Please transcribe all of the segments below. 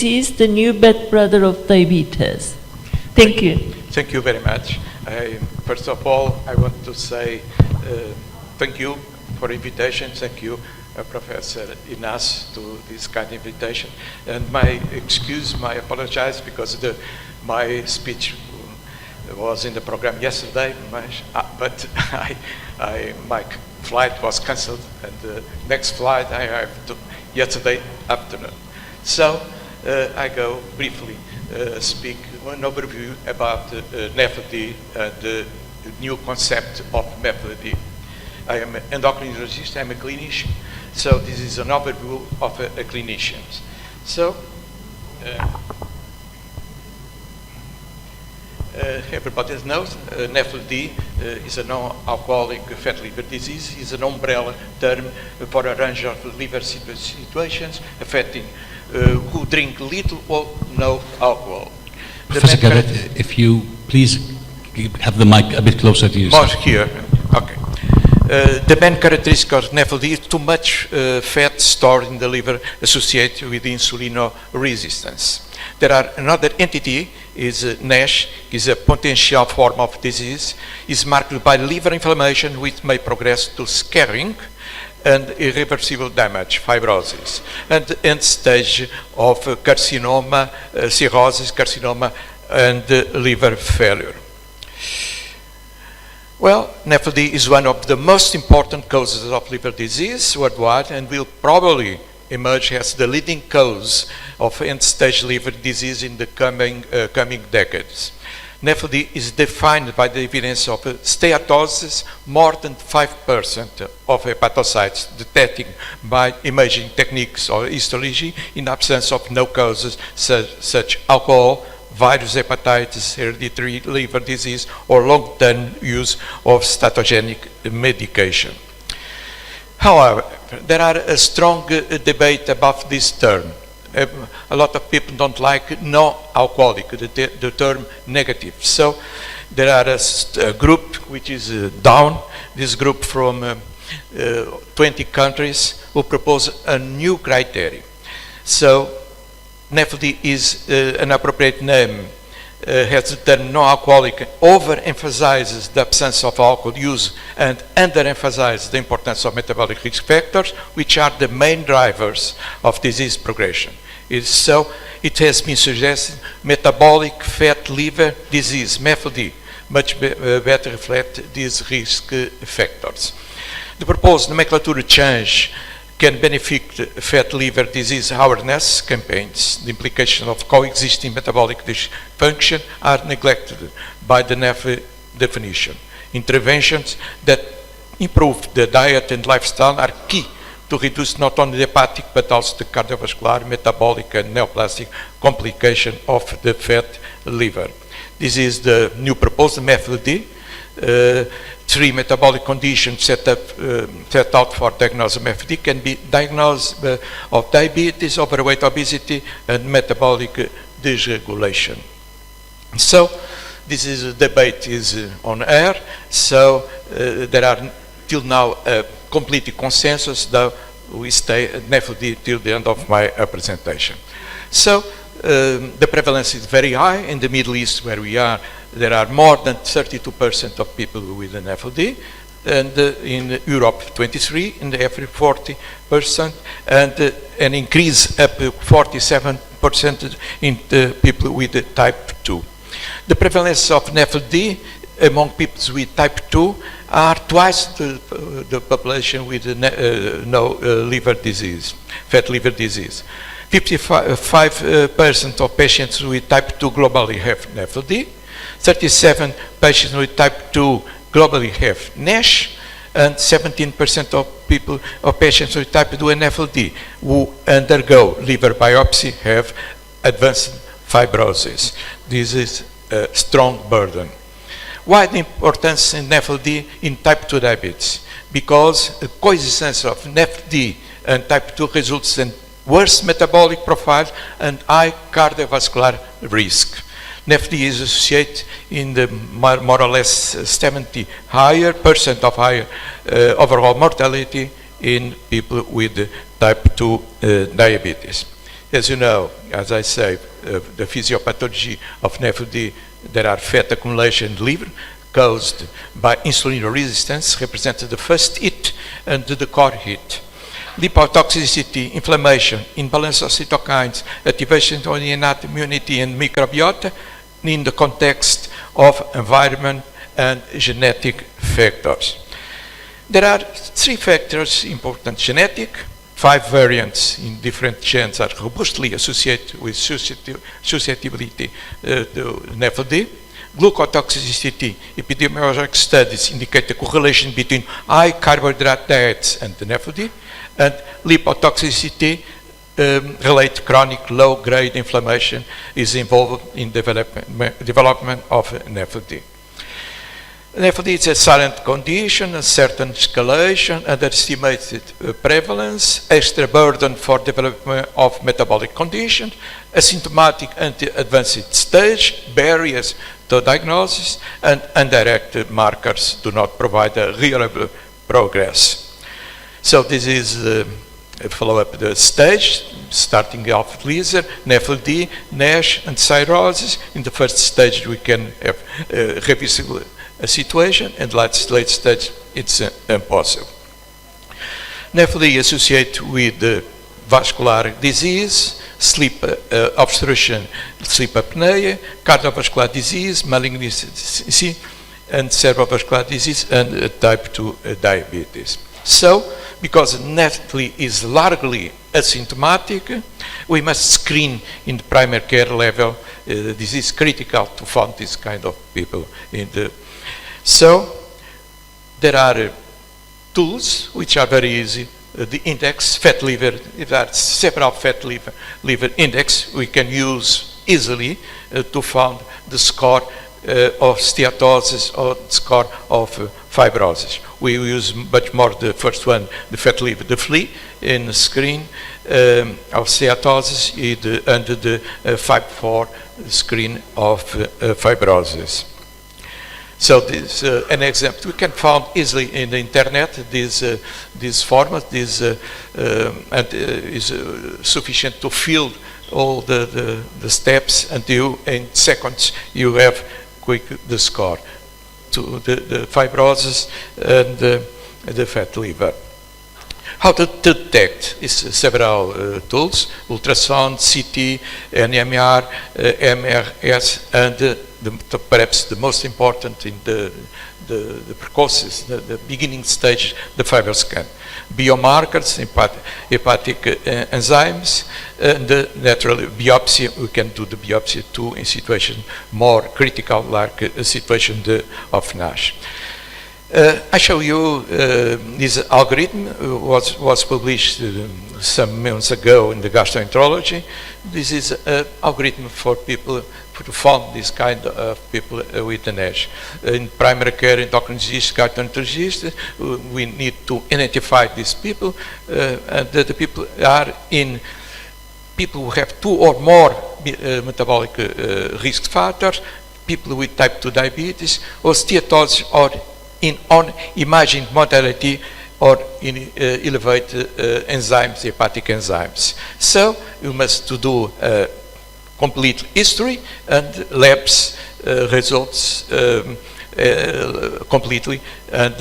disease, the new bad brother of diabetes. Thank you. Thank you very much. First of all, I want to say thank you for the invitation. Thank you, Professor Inas, to this kind of invitation. And my apologize because my speech was in the program yesterday, but my flight was cancelled, and the next flight I have to yesterday afternoon. So I go briefly speak an overview about MAFLD and the new concept of MAFLD. I am an endocrinologist, I'm a clinician, so this is an overview of a clinician. So everybody knows MAFLD is a non-alcoholic fatty liver disease. It's an umbrella term for a range of liver situations affecting who drink little or no alcohol. Professor Gardete, if you please have the mic a bit closer to you. More here, okay. The main characteristic of MAFLD is too much fat stored in the liver associated with insulin resistance. There are another entity, is NASH, is a potential form of disease, is marked by liver inflammation which may progress to scarring and irreversible damage, fibrosis, and the end stage of carcinoma, cirrhosis, carcinoma, and liver failure. Well, MAFLD is one of the most important causes of liver disease worldwide and will probably emerge as the leading cause of end-stage liver disease in the coming decades. MAFLD is defined by the evidence of steatosis, more than 5% of hepatocytes detecting by imaging techniques or histology in absence of no causes such alcohol, virus hepatitis, hereditary liver disease, or long-term use of statogenic medication. However, there are a strong debate about this term. A lot of people don't like no-alcoholic, the term negative. So there are a group which is down, this group from 20 countries who propose a new criteria. So MAFLD is an appropriate name, has the term no-alcoholic, overemphasizes the absence of alcohol use and underemphasizes the importance of metabolic risk factors, which are the main drivers of disease progression. So it has been suggested metabolic fat liver disease, MAFLD, much better reflect these risk factors. The proposed nomenclature change can benefit fat liver disease awareness campaigns. The implication of coexisting metabolic dysfunction are neglected by the NAF definition. Interventions that improve the diet and lifestyle are key to reduce not only the hepatic but also the cardiovascular, metabolic and neoplastic complication of the fat liver. This is the new proposed MAFLD. 3 metabolic conditions set out for diagnosis of MAFLD can be diagnosed of diabetes, overweight, obesity, and metabolic dysregulation. So this is a debate is on air. So there are till now complete consensus, though we stay at MAFLD till the end of my presentation. So the prevalence is very high in the Middle East where we are. There are more than 32% of people with an MAFLD, and in Europe 23%, in Africa 40%, and an increase up to 47% in the people with type 2. The prevalence of MAFLD among people with type 2 are twice the population with no liver disease, fat liver disease. 55% of patients with type 2 globally have MAFLD. 37 patients with type 2 globally have NASH, and 17% of patients with type 2 and MAFLD who undergo liver biopsy have advanced fibrosis. This is a strong burden. Why the importance in MAFLD in type 2 diabetes? Because the coexistence of MAFLD and type 2 results in worse metabolic profile and high cardiovascular risk. MAFLD is associated in the more or less 70% of higher overall mortality in people with type 2 diabetes. As you know, as I say, the physiopathology of NAFLD, there are fat accumulation in the liver caused by insulin resistance, represented the first hit and the core hit. Lipotoxicity, inflammation, imbalance of cytokines, activation of the innate immunity and microbiota in the context of environment and genetic factors. There are 3 factors important: genetic, 5 variants in different genes are robustly associated with susceptibility to NAFLD. Glucotoxicity, epidemiologic studies indicate the correlation between high carbohydrate diets and the NAFLD, and lipotoxicity relate chronic low-grade inflammation is involved in development of NAFLD. NAFLD is a silent condition, a certain escalation, underestimated prevalence, extra burden for development of metabolic conditions, asymptomatic anti-advanced stage, barriers to diagnosis, and indirect markers do not provide a reliable progress. So this is a follow-up the stage, starting off laser, NAFLD, NASH, and cirrhosis. In the first stage, we can have reversible situation, and late stage, it's impossible. NAFLD associated with vascular disease, sleep obstruction, sleep apnea, cardiovascular disease, malignancy, and cerebrovascular disease, and type 2 diabetes. So, because NAFLD is largely asymptomatic, we must screen in the primary care level. This is critical to find this kind of people. So, there are tools which are very easy. The index, fat liver, there are several fat liver index we can use easily to find the score of steatosis or score of fibrosis. We use much more the first one, the fat liver, the FLI in the screen of steatosis and the 5-4 screen of fibrosis. So this an example we can find easily in the internet. This format is sufficient to fill all the steps, and in seconds you have quick the score to the fibrosis and the fat liver. How to detect is several tools: ultrasound, CT, NMR, MRS, and perhaps the most important in the precocious, the beginning stage, the fiber scan. Biomarkers, hepatic enzymes, and naturally biopsy. We can do the biopsy too in situation more critical, like a situation of NASH. I show you this algorithm was published some months ago in the gastroenterology. This is an algorithm for people to find this kind of people with the NASH. In primary care, endocrinologists, gastroenterologists, we need to identify these people, and the people are in people who have 2 or more metabolic risk factors, people with type 2 diabetes, or steatosis, or in on-imaging modality, or in elevated enzymes, hepatic enzymes. So you must do complete history and labs results completely, and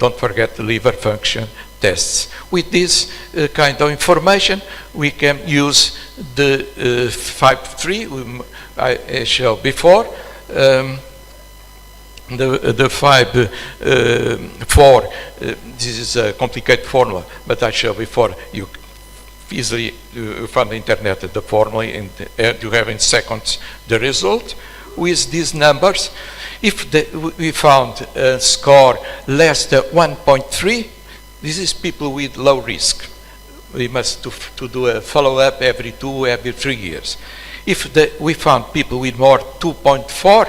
don't forget the liver function tests. With this kind of information, we can use the 5-3 I showed before. The 5-4, this is a complicated formula, but I showed before. You easily find the internet the formula, and you have in seconds the result. With these numbers, if we found a score less than 1.3, this is people with low risk. We must to do a follow-up every 3 years. If we found people with more 2.4,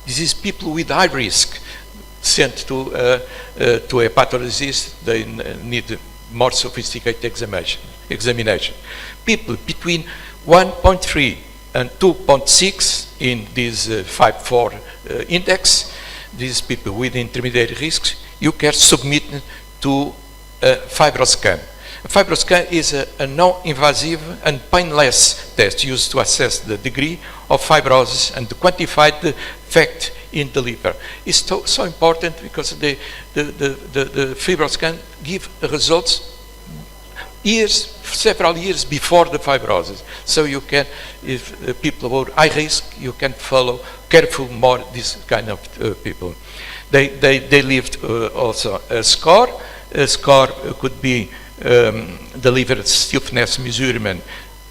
this is people with high risk, sent to a pathologist. They need more sophisticated examination. People between 1.3 and 2.6 in this 5-4 index, these people with intermediate risks, you can submit to a fibroscan. A FibroScan is a non-invasive and painless test used to assess the degree of fibrosis and to quantify the effect in the liver. It's so important because the FibroScan give results several years before the fibrosis. So you can, if people who are high risk, you can follow careful more this kind of people. They lived also a score. A score could be the liver stiffness measurement,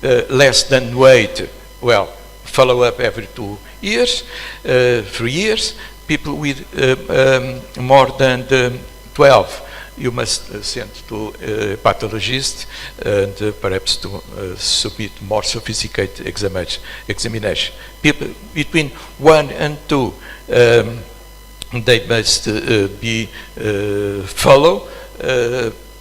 less than weight. Well, follow up every 2 years, 3 years. People with more than 12, you must send to a pathologist and perhaps to submit more sophisticated examination. People between 1 and 2, they must be follow.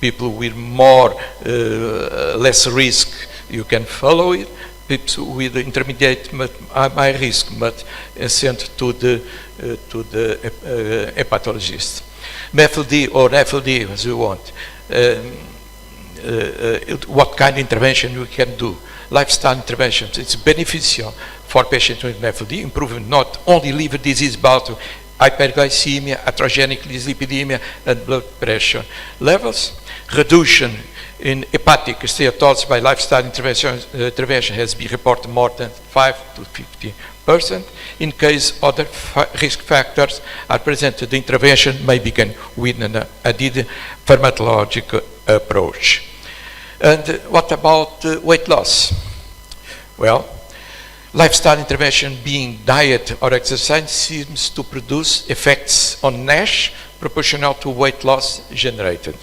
People with more, less risk, you can follow it. People with intermediate but high risk, but sent to the hepatologist. MAFLD or FLD, as you want. What kind of intervention we can do? Lifestyle interventions. It's beneficial for patients with MAFLD, improving not only liver disease but hyperglycemia, atherogenic dyslipidemia, and blood pressure levels. Reduction in hepatic steatosis by lifestyle intervention has been reported more than 5 to 50%. In case other risk factors are present, the intervention may begin with an added pharmacological approach. And what about weight loss? Well, lifestyle intervention, being diet or exercise, seems to produce effects on NASH proportional to weight loss generated.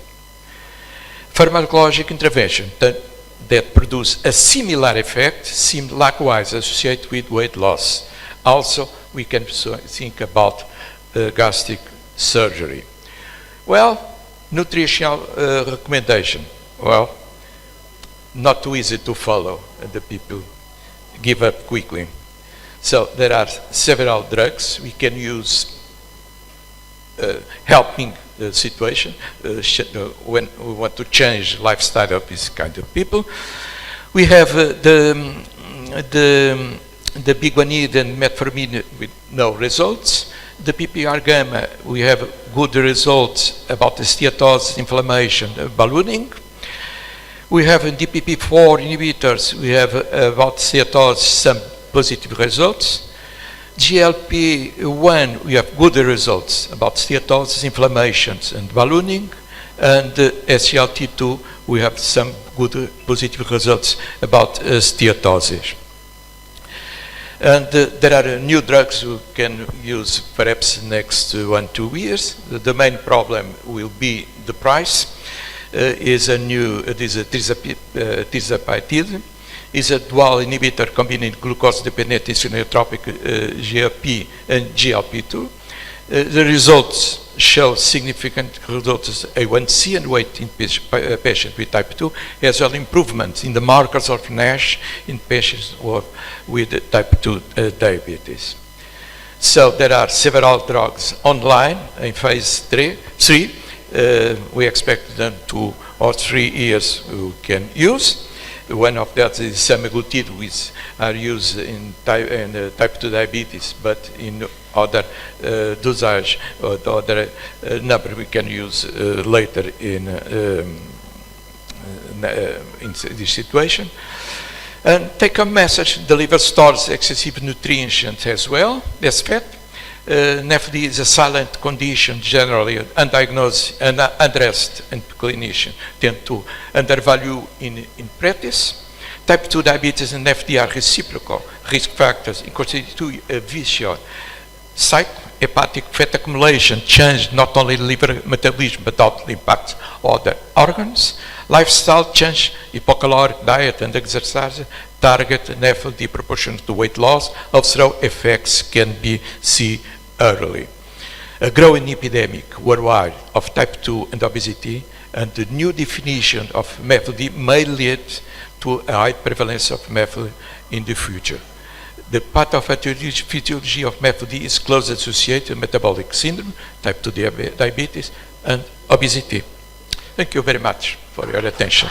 Pharmacologic intervention that produce a similar effect seem likewise associated with weight loss. Also, we can think about gastric surgery. Well, nutritional recommendation. Well, not too easy to follow, and the people give up quickly. So there are several drugs we can use helping the situation when we want to change lifestyle of this kind of people. We have the biguanide and metformin with no results. The PPR gamma, we have good results about the steatosis, inflammation, ballooning. We have in DPP-4 inhibitors, we have about steatosis some positive results. GLP-1, we have good results about steatosis, inflammations, and ballooning. And SGLT2, we have some good positive results about steatosis. And there are new drugs we can use perhaps next 1-2 years. The main problem will be the price. Is a tirzepatide. Is a dual inhibitor combining glucose-dependent insulinotropic GLP and GLP-2. The results show significant reductions in A1C and weight in patients with type 2, as well improvements in the markers of NASH in patients with type 2 diabetes. So there are several drugs online in phase 3. We expect them 2 or 3 years we can use. One of that is semaglutide, which are used in type 2 diabetes, but in other dosage or other number we can use later in this situation. And take-home message: the liver stores excessive nutrients as well as fat. NAFLD is a silent condition, generally undiagnosed and unaddressed, and clinicians tend to undervalue in practice. Type 2 diabetes and NAFLD are reciprocal risk factors and constitute a vicious cycle. Hepatic fat accumulation change not only liver metabolism but also impacts other organs. Lifestyle change, hypocaloric diet and exercise target NAFLD proportional to weight loss. Also, effects can be seen early. A growing epidemic worldwide of type 2 and obesity, and the new definition of MAFLD may lead to a high prevalence of MAFLD in the future. The pathophysiology of MAFLD is closely associated with metabolic syndrome, type 2 diabetes, and obesity. Thank you very much for your attention.